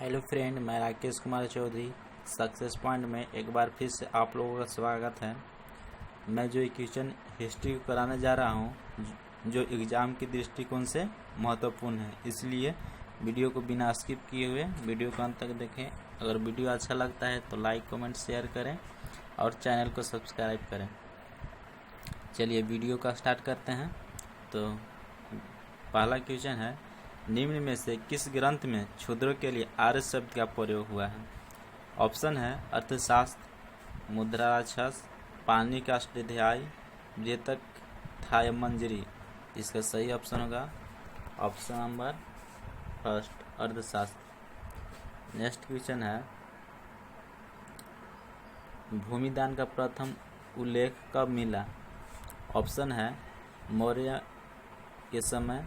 Hello friend, मैं Rakesh Kumar Chaudhary success point में एक बार फिर से आप लोगों का स्वागत है। मैं जो क्वेश्चन हिस्ट्री को कराने जा रहा हूं जो एग्ज़ाम के दृष्टिकोण से महत्वपूर्ण है, इसलिए वीडियो को बिना स्किप किए हुए वीडियो को अंत तक देखें। अगर वीडियो अच्छा लगता है तो लाइक कमेंट शेयर करें और चैनल को सब्सक्राइब करें। चलिए वीडियो का स्टार्ट करते हैं। तो पहला क्वेश्चन है, निम्न में से किस ग्रंथ में क्षुद्रों के लिए आर्य शब्द का प्रयोग हुआ है? ऑप्शन है अर्थशास्त्र, मुद्रा राक्षस, पानी का अष्टाध्यायी, बृहत्तक थायमंजरी। इसका सही ऑप्शन होगा ऑप्शन नंबर फर्स्ट, अर्थशास्त्र। नेक्स्ट क्वेश्चन है, भूमिदान का प्रथम उल्लेख कब मिला? ऑप्शन है मौर्य के समय,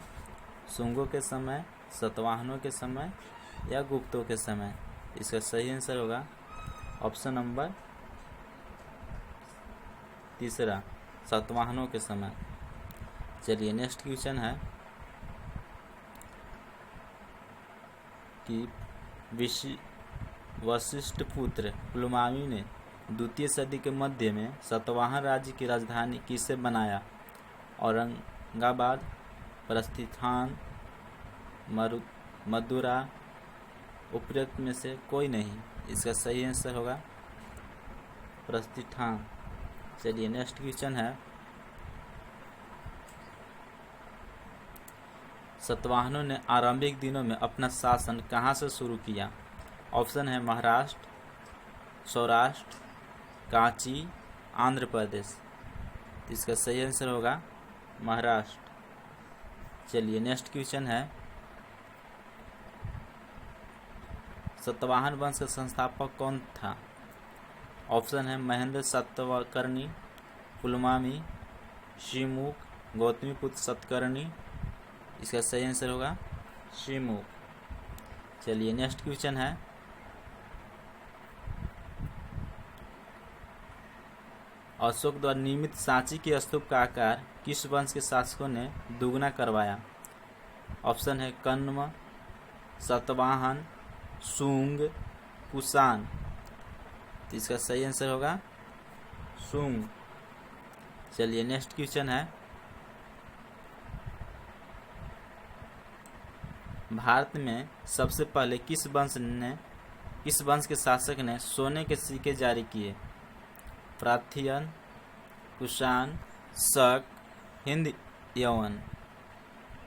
शुंगों के समय, सातवाहनों के समय या गुप्तों के समय। इसका सही आंसर होगा ऑप्शन नंबर तीसरा, सातवाहनों के समय। चलिए नेक्स्ट क्वेश्चन है कि वशिष्ठ पुत्र पुलमावी ने द्वितीय सदी के मध्य में सातवाहन राज्य की राजधानी किसे बनाया? औरंगाबाद, प्रस्थितान, मदुरा, उपरोक्त में से कोई नहीं। इसका सही आंसर होगा प्रस्थितान। चलिए नेक्स्ट क्वेश्चन है, सातवाहनों ने आरंभिक दिनों में अपना शासन कहाँ से शुरू किया? ऑप्शन है महाराष्ट्र, सौराष्ट्र, कांची, आंध्र प्रदेश। इसका सही आंसर होगा महाराष्ट्र। चलिए नेक्स्ट क्वेश्चन है, सातवाहन वंश का संस्थापक कौन था? ऑप्शन है महेंद्र सातकर्णी, पुलमावी, शिवमुख, गौतमीपुत्र सातकर्णी। इसका सही आंसर होगा शिवमुख। चलिए नेक्स्ट क्वेश्चन है, अशोक द्वारा निर्मित सांची के स्तूप का आकार किस वंश के शासकों ने दुगना करवाया? ऑप्शन है कण्व, सातवाहन, शुंग, कुषाण। तो इसका सही आंसर होगा शुंग। चलिए नेक्स्ट क्वेश्चन है, भारत में सबसे पहले किस वंश के शासक ने सोने के सिक्के जारी किए? पार्थियन, कुषाण, शक, हिंद, यवन।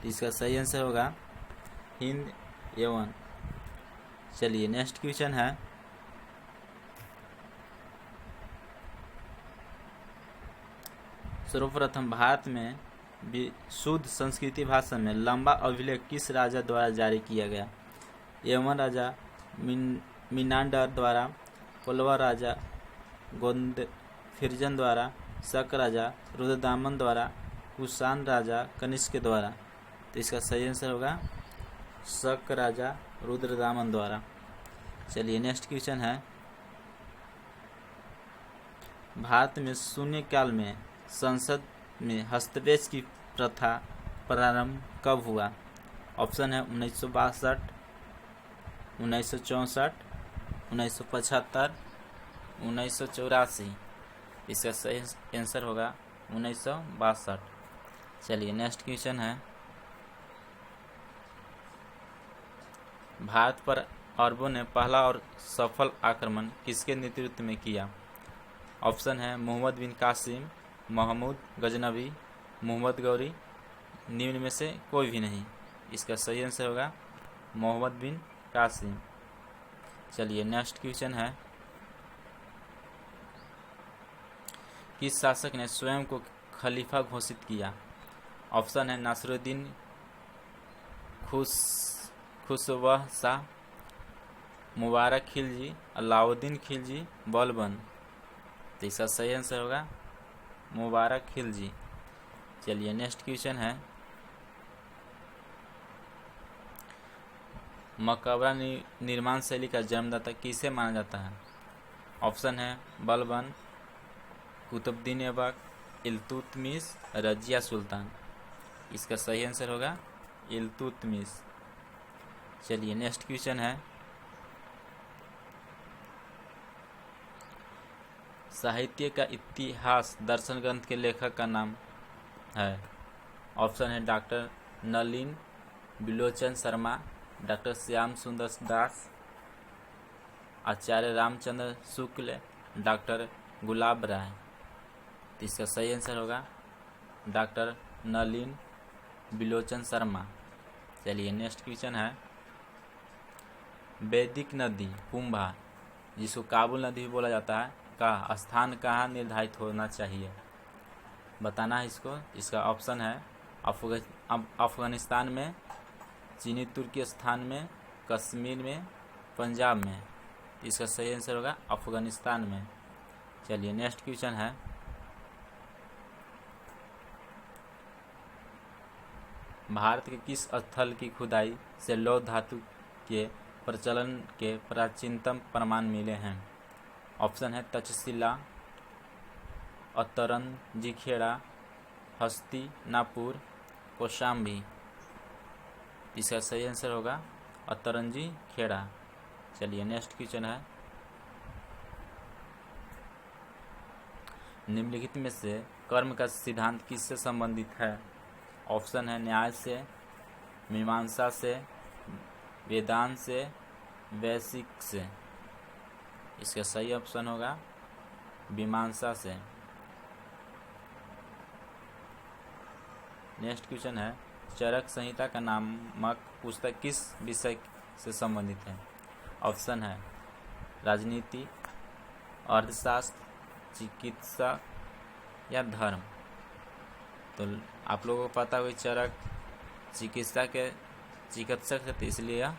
इसका सही आंसर होगा हिंद, यवन। चलिए नेक्स्ट क्वेश्चन है, सर्वप्रथम भारत में शुद्ध संस्कृति भाषा में लंबा अभिलेख किस राजा द्वारा जारी किया गया? यवन राजा मिनांडर द्वारा, पल्लव राजा गोंदफिरजन द्वारा, शक राजा रुद्रदामन द्वारा, कुषाण राजा कनिष्क द्वारा। तो इसका सही आंसर होगा शक राजा रुद्रदामन द्वारा। चलिए नेक्स्ट क्वेश्चन है, भारत में शून्य काल में संसद में हस्तक्षेप की प्रथा प्रारंभ कब हुआ? ऑप्शन है 1962, 1964, 1975, 1984। इसका सही आंसर होगा 1962। चलिए नेक्स्ट क्वेश्चन है, भारत पर अरबों ने पहला और सफल आक्रमण किसके नेतृत्व में किया? ऑप्शन है मोहम्मद बिन कासिम, महमूद गजनवी, मोहम्मद गौरी। निम्न में से कोई भी नहीं। इसका सही आंसर होगा मोहम्मद बिन कासिम। चलिए नेक्स्ट क्वेश्चन है, किस शासक ने स्वयं को खलीफा घोषित किया? ऑप्शन है नासिरुद्दीन खुशवह शाह, मुबारक खिलजी, अलाउद्दीन खिलजी, बलबन। तो इसका सही आंसर होगा मुबारक खिलजी। चलिए नेक्स्ट क्वेश्चन है, मकबरा निर्माण शैली का जन्मदाता किसे माना जाता है? ऑप्शन है बलबन, कुतुबुद्दीन ऐबक, इल्तुतमिश, रजिया सुल्तान। इसका सही आंसर होगा इल्तुतमिश। चलिए नेक्स्ट क्वेश्चन है, साहित्य का इतिहास दर्शन ग्रंथ के लेखक का नाम है? ऑप्शन है डॉक्टर नलिन बिलोचन शर्मा, डॉक्टर श्याम सुंदर दास, आचार्य रामचंद्र शुक्ल, डॉक्टर गुलाब राय। तो इसका सही आंसर होगा डॉक्टर नलिन बिलोचन शर्मा। चलिए नेक्स्ट क्वेश्चन है, वैदिक नदी कुंभा, जिसको काबुल नदी भी बोला जाता है, का स्थान कहाँ निर्धारित होना चाहिए? बताना है इसको। इसका ऑप्शन है अफगानिस्तान में, चीनी तुर्की स्थान में, कश्मीर में, पंजाब में। इसका सही आंसर होगा अफगानिस्तान में। चलिए नेक्स्ट क्वेश्चन है, भारत के किस स्थल की खुदाई से लौह धातु के प्रचलन के प्राचीनतम प्रमाण मिले हैं? ऑप्शन है तक्षशिला, अतरंजी खेड़ा, हस्तिनापुर, कौशाम्बी। इसका सही आंसर होगा अतरंजी खेड़ा। चलिए नेक्स्ट क्वेश्चन है, निम्नलिखित में से कर्म का सिद्धांत किससे संबंधित है? ऑप्शन है न्याय से, मीमांसा से, वेदांत से, वैशिक से। इसका सही ऑप्शन होगा मीमांसा से। नेक्स्ट क्वेश्चन है, चरक संहिता का नामक पुस्तक किस विषय से संबंधित है? ऑप्शन है राजनीति, अर्थशास्त्र, चिकित्सा या धर्म। तो आप लोगों को पता हुई चरक चिकित्सक है, तो इसलिए यह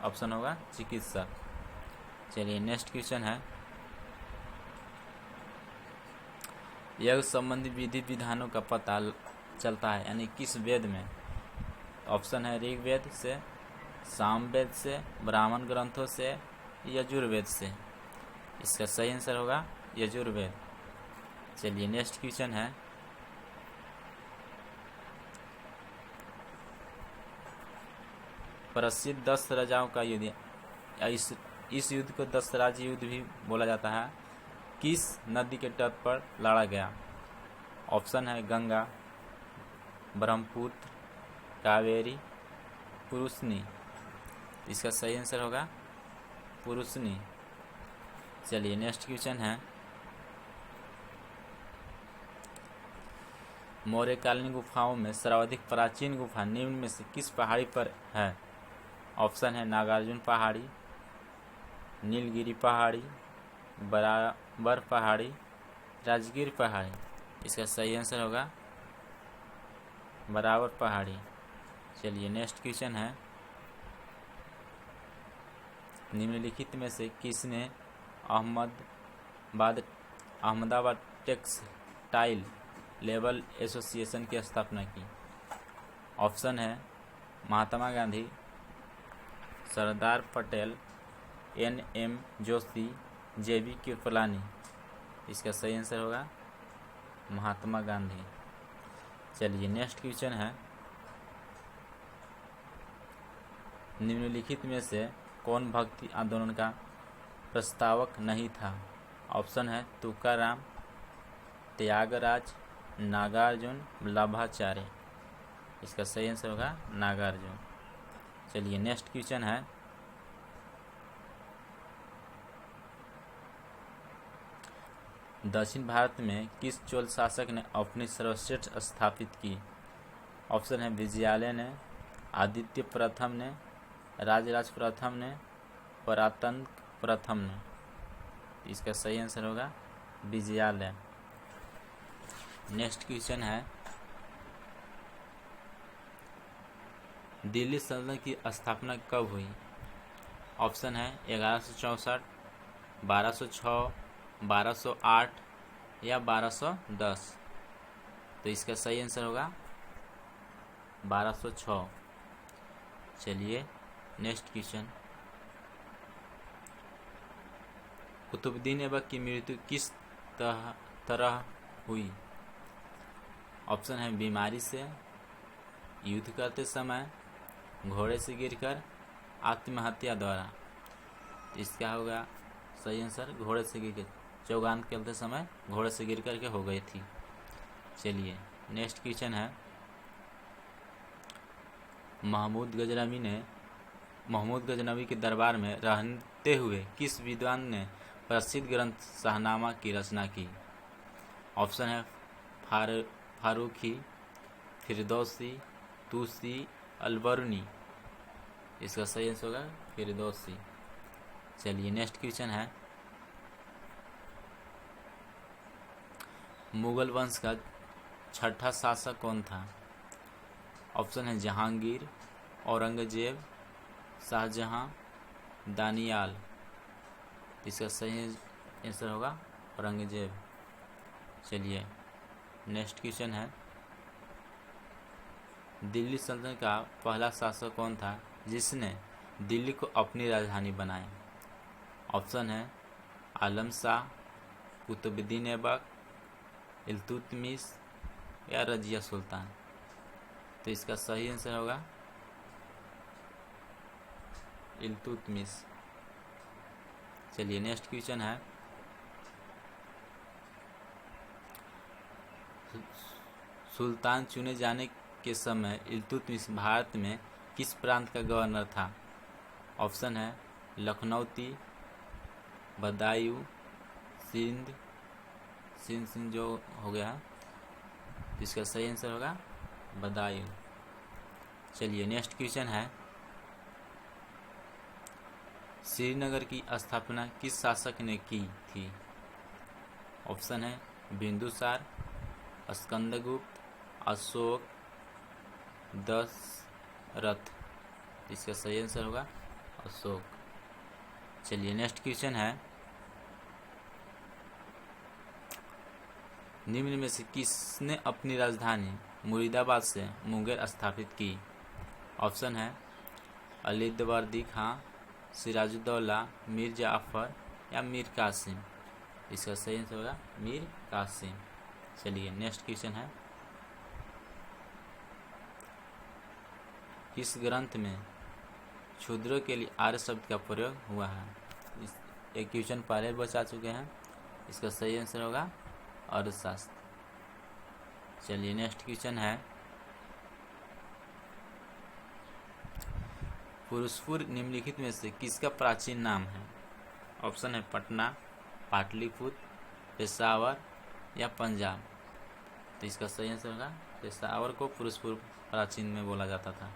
ऑप्शन होगा चिकित्सक। चलिए नेक्स्ट क्वेश्चन है, यज्ञ संबंधी विधि विधानों का पता चलता है यानी किस वेद में? ऑप्शन है ऋग्वेद से, सामवेद से, ब्राह्मण ग्रंथों से, यजुर्वेद से। इसका सही आंसर होगा यजुर्वेद। चलिए नेक्स्ट क्वेश्चन है, प्रसिद्ध 10 राजाओं का युद्ध, इस युद्ध को 10 राज्य युद्ध भी बोला जाता है, किस नदी के तट पर लड़ा गया? ऑप्शन है गंगा, ब्रह्मपुत्र, कावेरी, पुरुषनी। इसका सही आंसर होगा पुरुषनी। चलिए नेक्स्ट क्वेश्चन है, मौर्यकालीन गुफाओं में सर्वाधिक प्राचीन गुफा निम्न में से किस पहाड़ी पर है? ऑप्शन है नागार्जुन पहाड़ी, नीलगिरी पहाड़ी, बराबर पहाड़ी, राजगीर पहाड़ी। इसका सही आंसर होगा बराबर पहाड़ी। चलिए नेक्स्ट क्वेश्चन है, निम्नलिखित में से किसने अहमदाबाद टेक्सटाइल लेबर एसोसिएशन की स्थापना की? ऑप्शन है महात्मा गांधी, सरदार पटेल, NM जोशी, JB कृपलानी। इसका सही आंसर होगा महात्मा गांधी। चलिए नेक्स्ट क्वेश्चन है, निम्नलिखित में से कौन भक्ति आंदोलन का प्रस्तावक नहीं था? ऑप्शन है तुकाराम, त्यागराज, नागार्जुन, वल्लभाचार्य। इसका सही आंसर होगा नागार्जुन। चलिए नेक्स्ट क्वेश्चन है, दक्षिण भारत में किस चोल शासक ने अपनी सर्वश्रेष्ठ स्थापित की? ऑप्शन है विजयालय ने, आदित्य प्रथम ने, राजराज प्रथम ने, परातंत्र प्रथम ने। इसका सही आंसर होगा विजयालय। नेक्स्ट क्वेश्चन है, दिल्ली सल्तनत की स्थापना कब हुई? ऑप्शन है 1164, 1206, 1208 या 1210। तो इसका सही आंसर होगा 1206। चलिए नेक्स्ट क्वेश्चन, कुतुबुद्दीन ऐबक की मृत्यु किस तरह हुई? ऑप्शन है बीमारी से, युद्ध करते समय, घोड़े से गिरकर, आत्महत्या द्वारा। इसका होगा सही आंसर घोड़े से गिरकर। चौगान खेलते समय घोड़े से गिर करके हो गई थी। चलिए नेक्स्ट क्वेश्चन है, महमूद गजनवी के दरबार में रहते हुए किस विद्वान ने प्रसिद्ध ग्रंथ शाहनामा की रचना की? ऑप्शन है फारूकी, फिरदौसी, तूसी, अलबरूनी। इसका सही आंसर होगा फिरदौसी। चलिए नेक्स्ट क्वेश्चन है, मुगल वंश का छठा शासक कौन था? ऑप्शन है जहांगीर, औरंगजेब, शाहजहां, दानियाल। इसका सही आंसर होगा औरंगजेब। चलिए नेक्स्ट क्वेश्चन है, दिल्ली सल्तनत का पहला शासक कौन था जिसने दिल्ली को अपनी राजधानी बनाया? ऑप्शन है आलम शाह, कुतुबुद्दीन ऐबक, इल्तुतमिश या रजिया सुल्तान। तो इसका सही आंसर होगा इल्तुतमिश। चलिए नेक्स्ट क्वेश्चन है, सुल्तान चुने जाने के समय इल्तुतमिश भारत में किस प्रांत का गवर्नर था? ऑप्शन है लखनऊती, बदायूं, सिंध जो हो गया, इसका सही आंसर होगा बदायूं। चलिए नेक्स्ट क्वेश्चन है, श्रीनगर की स्थापना किस शासक ने की थी? ऑप्शन है बिंदुसार, स्कंदगुप्त, अशोक, दशरथ। इसका सही आंसर होगा अशोक। चलिए नेक्स्ट क्वेश्चन है, निम्न में से किसने अपनी राजधानी मुरीदाबाद से मुंगेर स्थापित की? ऑप्शन है अलीवर्दी खां, सिराजुद्दौला, मीर जाफर या मीर कासिम। इसका सही आंसर होगा मीर कासिम। चलिए नेक्स्ट क्वेश्चन है, किस ग्रंथ में क्षुद्रों के लिए आर्य शब्द का प्रयोग हुआ है? एक क्वेश्चन पहले बचा चुके हैं। इसका सही आंसर होगा अर्थशास्त्र। चलिए नेक्स्ट क्वेश्चन है, पुरुषपुर निम्नलिखित में से किसका प्राचीन नाम है? ऑप्शन है पटना, पाटलिपुत्र, पेशावर या पंजाब। तो इसका सही आंसर होगा पेशावर को पुरुषपुर प्राचीन में बोला जाता था।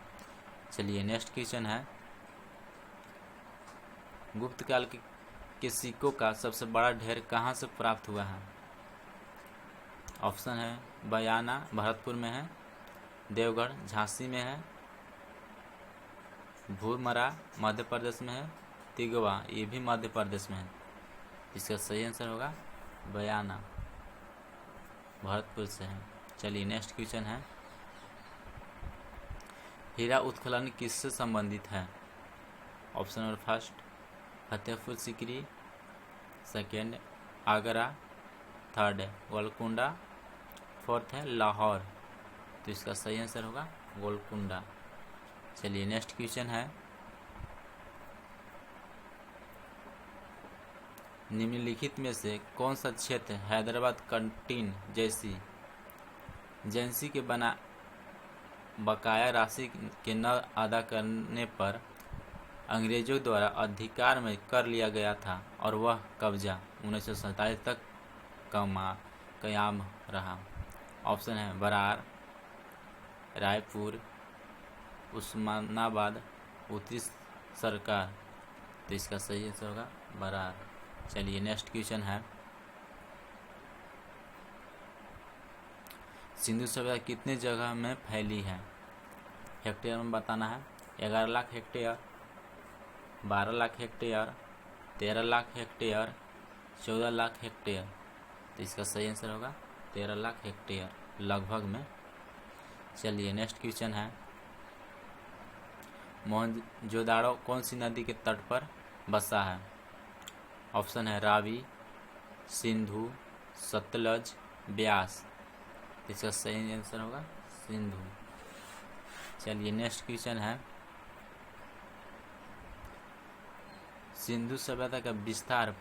चलिए नेक्स्ट क्वेश्चन है, गुप्त काल के सिक्कों का सबसे बड़ा ढेर कहाँ से प्राप्त हुआ है? ऑप्शन है बयाना भरतपुर में है, देवगढ़ झांसी में है, भूरमरा मध्य प्रदेश में है, तिगवा ये भी मध्य प्रदेश में है। इसका सही आंसर होगा बयाना भरतपुर से है। चलिए नेक्स्ट क्वेश्चन है, हीरा उत्खनन किससे संबंधित है? Option number first Fatehpur Sikri, second Agra, third है गोलकुंडा, फोर्थ है लाहौर। तो इसका सही आंसर होगा गोलकुंडा। चलिए नेक्स्ट क्वेश्चन है, निम्नलिखित में से कौन सा क्षेत्र हैदराबाद कंटीन जैसी एजेंसी के बकाया राशि के न अदा करने पर अंग्रेजों द्वारा अधिकार में कर लिया गया था और वह कब्जा 1947 तक कायम रहा? ऑप्शन है बरार, रायपुर, उस्मानाबाद, उत्तरी सरकार। तो इसका सही आंसर होगा बरार। चलिए नेक्स्ट क्वेश्चन है, सिंधु सभ्यता कितने जगह में फैली है? हेक्टेयर में बताना है। 11 lakh hectare, 12 lakh hectare, 13 lakh hectare, 14 lakh hectare. तो इसका सही आंसर होगा 13 लाख हेक्टेयर लगभग में। चलिए नेक्स्ट क्वेश्चन है, मोहनजोदाड़ो कौन सी नदी के तट पर बसा है? ऑप्शन है रावी, सिंधु, सतलज, ब्यास। इसका सही आंसर होगा सिंधु। चलिए नेक्स्ट क्वेश्चन है, सिंधु सभ्यता का विस्तार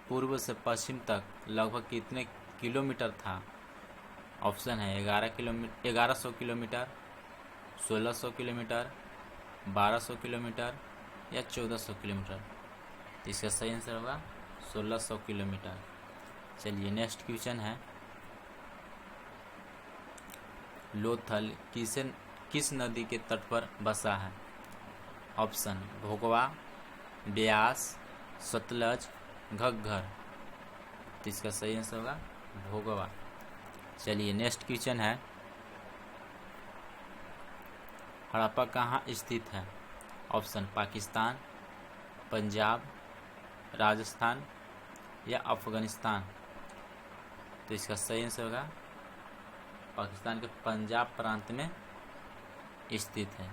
पूर्व से पश्चिम तक लगभग कितने किलोमीटर था? ऑप्शन है 1100 किलोमीटर, 1600 किलोमीटर, 1200 किलोमीटर या 1400 किलोमीटर। तो इसका सही आंसर होगा 1600 किलोमीटर। चलिए नेक्स्ट क्वेश्चन है, लोथल किस नदी के तट पर बसा है? ऑप्शन भोगवा, ब्यास, सतलज, घग्घर। तो इसका सही आंसर होगा भोगवा। चलिए नेक्स्ट क्वेश्चन है, हड़प्पा कहाँ स्थित है? ऑप्शन पाकिस्तान, पंजाब, राजस्थान या अफगानिस्तान। तो इसका सही आंसर होगा पाकिस्तान के पंजाब प्रांत में स्थित है।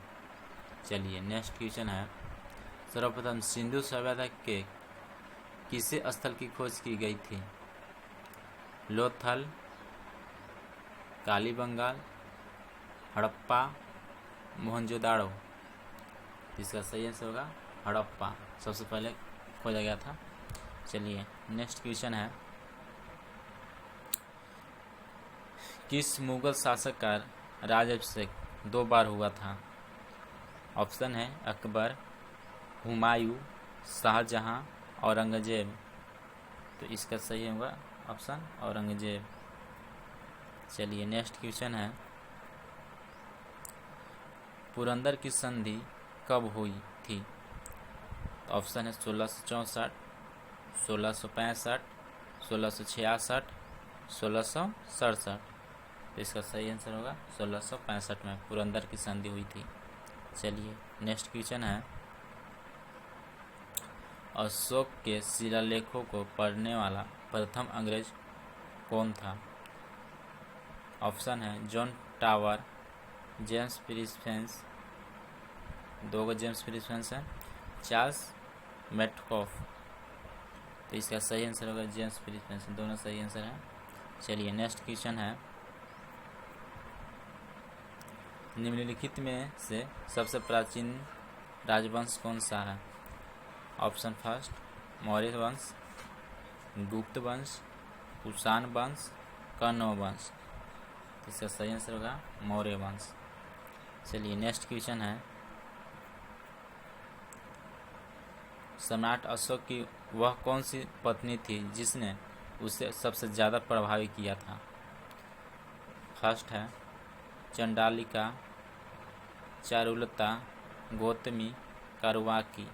चलिए नेक्स्ट क्वेश्चन है, सर्वप्रथम सिंधु सभ्यता के किस स्थल की खोज की गई थी? लोथल, कालीबंगाल, हड़प्पा, मोहनजोदाड़ो। इसका सही आंसर होगा हड़प्पा, सबसे पहले खोजा गया था। चलिए नेक्स्ट क्वेश्चन है, किस मुगल शासक का राज्याभिषेक 2 बार हुआ था? ऑप्शन है अकबर, हुमायूं, शाहजहां, औरंगजेब। तो इसका सही होगा ऑप्शन औरंगजेब। चलिए नेक्स्ट क्वेश्चन है, पुरंदर की संधि कब हुई थी? ऑप्शन है 1664, 1665, 1666, 1667। तो इसका सही आंसर होगा 1665 में पुरंदर की संधि हुई थी। चलिए नेक्स्ट क्वेश्चन है, अशोक के शिलालेखों को पढ़ने वाला प्रथम अंग्रेज कौन था? ऑप्शन है जॉन टावर, जेम्स प्रिंसफेंस, 2 जेम्स प्रिंसफेंस है, चार्ल्स मेटकॉफ। तो इसका सही आंसर होगा जेम्स प्रिंसफेंस, दोनों सही आंसर है। चलिए नेक्स्ट क्वेश्चन है, निम्नलिखित में से सबसे प्राचीन राजवंश कौन सा है? ऑप्शन फर्स्ट मौर्य वंश, गुप्त वंश, कुषाण वंश, कण्व वंश। तो इसका सही आंसर होगा मौर्य वंश। चलिए नेक्स्ट क्वेश्चन है, सम्राट अशोक की वह कौन सी पत्नी थी जिसने उसे सबसे ज़्यादा प्रभावित किया था? फर्स्ट है चंडालिका, चारुलता, गौतमी, करवाकी।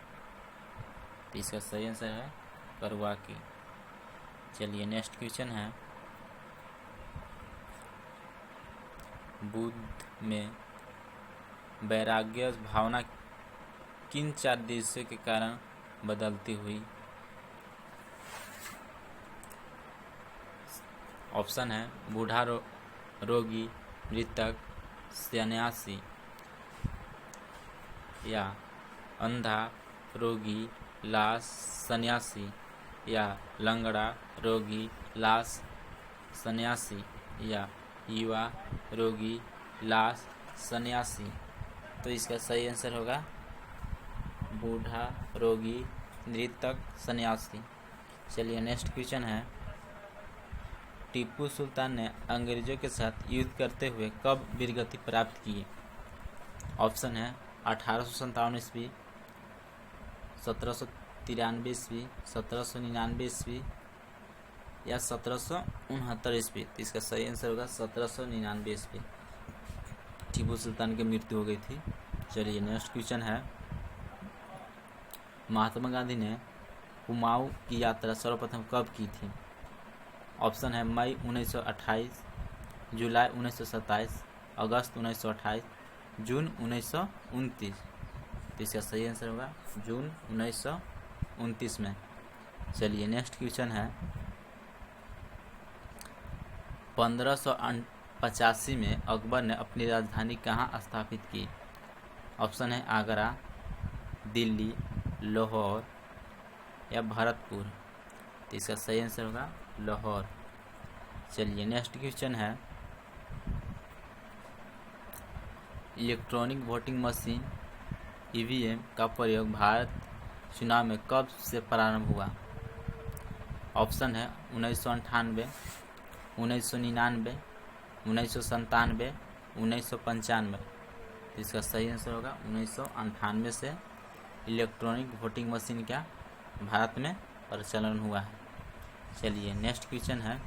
तो इसका सही आंसर है करवाकी। चलिए नेक्स्ट क्वेश्चन है, बुद्ध में वैराग्य भावना किन 4 दृश्यों के कारण बदलती हुई? ऑप्शन है बूढ़ा, रोगी, मृतक, सन्यासी या अंधा, रोगी, लाश, सन्यासी या लंगड़ा, रोगी, लाश, सन्यासी या युवा, रोगी, लाश, सन्यासी। तो इसका सही आंसर होगा बूढ़ा, रोगी, मृतक, सन्यासी। चलिए नेक्स्ट क्वेश्चन है, टीपू सुल्तान ने अंग्रेजों के साथ युद्ध करते हुए कब वीरगति प्राप्त की? ऑप्शन है 1857 ईस्वी, 1793 ईस्वी, 1799 ईस्वी या 1769 ईस्वी। तो इसका सही आंसर होगा 1799 ईस्वी, टीपू सुल्तान की मृत्यु हो गई थी। चलिए नेक्स्ट क्वेश्चन है, महात्मा गांधी ने कुमाऊं की यात्रा सर्वप्रथम कब की थी? ऑप्शन है मई 1928, जुलाई 1927, अगस्त 1928, जून 1929। तो इसका सही आंसर होगा जून 1929 में। चलिए नेक्स्ट क्वेश्चन है, 1585 में अकबर ने अपनी राजधानी कहाँ स्थापित की? ऑप्शन है आगरा, दिल्ली, लाहौर या भरतपुर। तो इसका सही आंसर होगा लाहौर। चलिए नेक्स्ट क्वेश्चन है, इलेक्ट्रॉनिक वोटिंग मशीन ईवीएम का प्रयोग भारत चुनाव में कब से प्रारंभ हुआ? ऑप्शन है 1998, 1999, 1997, 1995। इसका सही आंसर होगा 1998 से इलेक्ट्रॉनिक वोटिंग मशीन का भारत में प्रचलन हुआ है। चलिए नेक्स्ट क्वेश्चन है,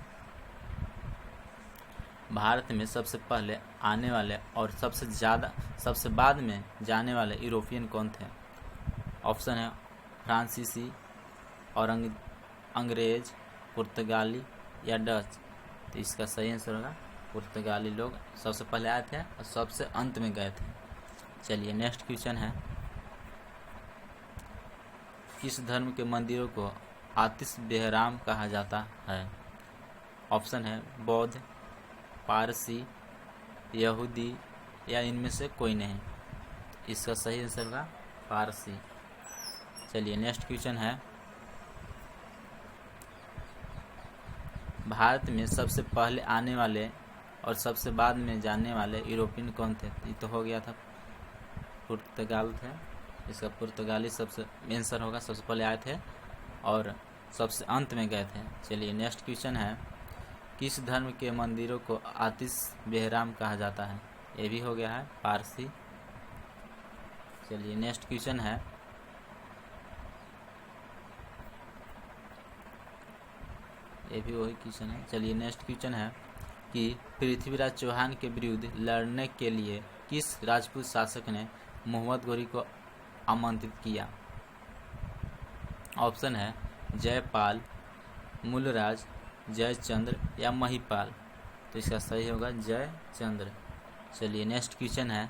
भारत में सबसे पहले आने वाले और सबसे बाद में जाने वाले यूरोपियन कौन थे? ऑप्शन है फ्रांसीसी और अंग्रेज, पुर्तगाली या डच। तो इसका सही आंसर होगा पुर्तगाली लोग सबसे पहले आए थे और सबसे अंत में गए थे। चलिए नेक्स्ट क्वेश्चन है, किस धर्म के मंदिरों को आतिश बेहराम कहा जाता है? ऑप्शन है बौद्ध, पारसी, यहूदी या इनमें से कोई नहीं। इसका सही आंसर होगा पारसी। चलिए नेक्स्ट क्वेश्चन है, भारत में सबसे पहले आने वाले और सबसे बाद में जाने वाले यूरोपियन कौन थे? ये तो हो गया था, पुर्तगाल थे। इसका पुर्तगाली सबसे आंसर होगा, सबसे पहले आए थे और सबसे अंत में गए थे। चलिए नेक्स्ट क्वेश्चन है, किस धर्म के मंदिरों को आतिश बेहराम कहा जाता है? ये भी हो गया है पारसी। चलिए नेक्स्ट क्वेश्चन है, ये भी वही क्वेश्चन है। चलिए नेक्स्ट क्वेश्चन है कि पृथ्वीराज चौहान के विरुद्ध लड़ने के लिए किस राजपूत शासक ने मोहम्मद गोरी को आमंत्रित किया? ऑप्शन है जयपाल, मूलराज, जयचंद्र या महिपाल। तो इसका सही होगा जयचंद्र। चलिए नेक्स्ट क्वेश्चन है,